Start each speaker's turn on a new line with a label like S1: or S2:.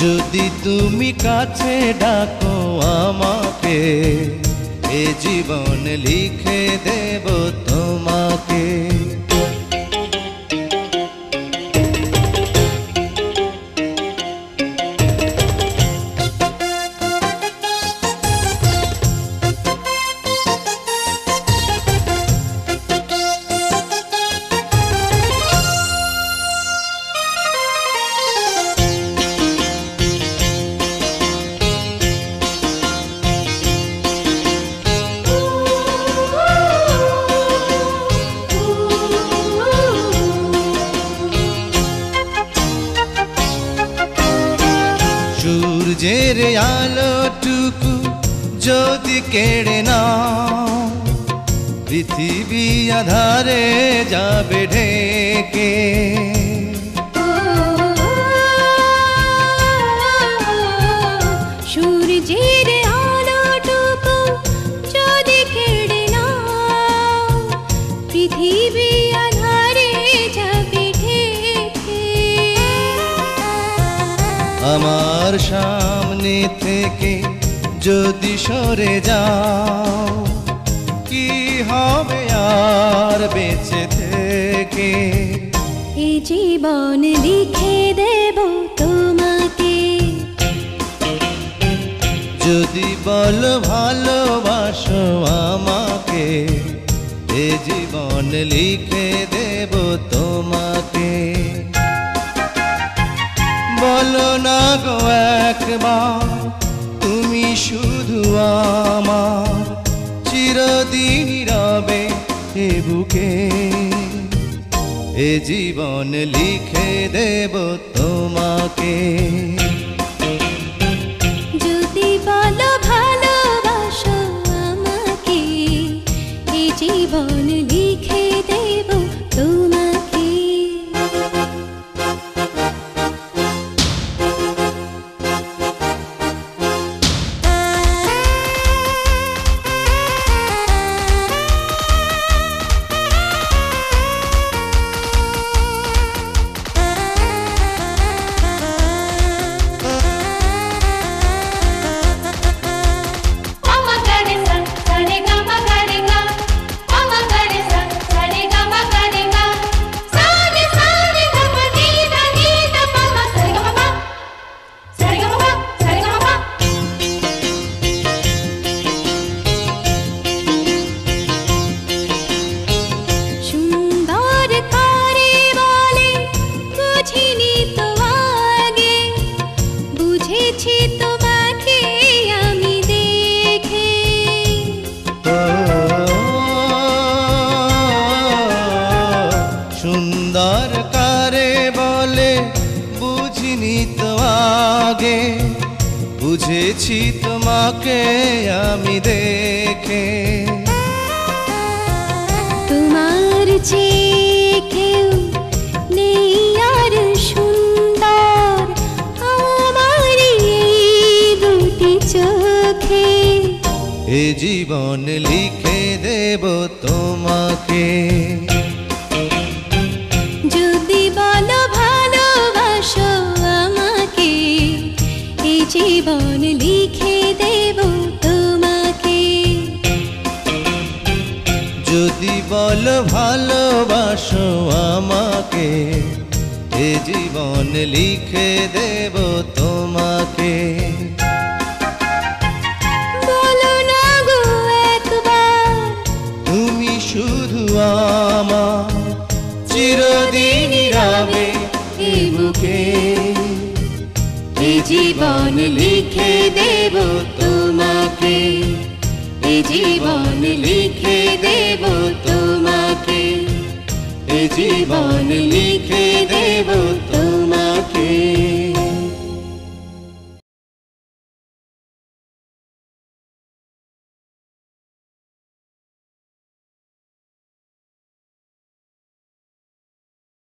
S1: যদি তুমি কাছে ডাকো আমাকে, এ জীবন লিখে দেব তোমাকে। সূর্যের আলোটুকু যদি কেড়ে নাও, পৃথিবী আধারে যাবে ঢেকে।
S2: সূর্যের আলোটুকু যদি কেড়ে নাও, পৃথিবী আধারে যাবে ঢেকে।
S1: আমার সামনে থেকে যদি সরে যাও, কি হবে আর বেঁচে থেকে?
S2: এ জীবন লিখে দেব তোমাকে।
S1: যদি বলো ভালোবাসো আমাকে, এ জীবন লিখে দেব তোমাকে। বলো না গো একবার তুমি শুধু আমার, চিরদিন রবে এ বুকে। এ জীবন লিখে দেব তোমাকে।
S2: যদি বলো ভালোবাসো আমাকে, এ জীবন লিখে দেব তোমাকে।
S1: সুন্দর কারে বলে বুঝিনি তো আগে, বুঝেছি তোমাকে আমি দেখে।
S2: তোমার চেয়ে কেউ নেই আর সুন্দর আমার এই দুটি চোখে।
S1: এ জীবন লিখে দেব তোমাকে।
S2: যদি বলো ভালোবাসো আমাকে, এ জীবন লিখে দেব তোমাকে।
S1: যদি বলো ভালোবাসো আমাকে, এ জীবন লিখে দেব তোমাকে।
S2: বলো না গো একবার
S1: তুমি শুধু আমার, চিরদিন রবে এ বুকে। এ জীবন লিখে দেব তোমাকে। এ জীবন লিখে দেব তোমাকে। এ জীবন লিখে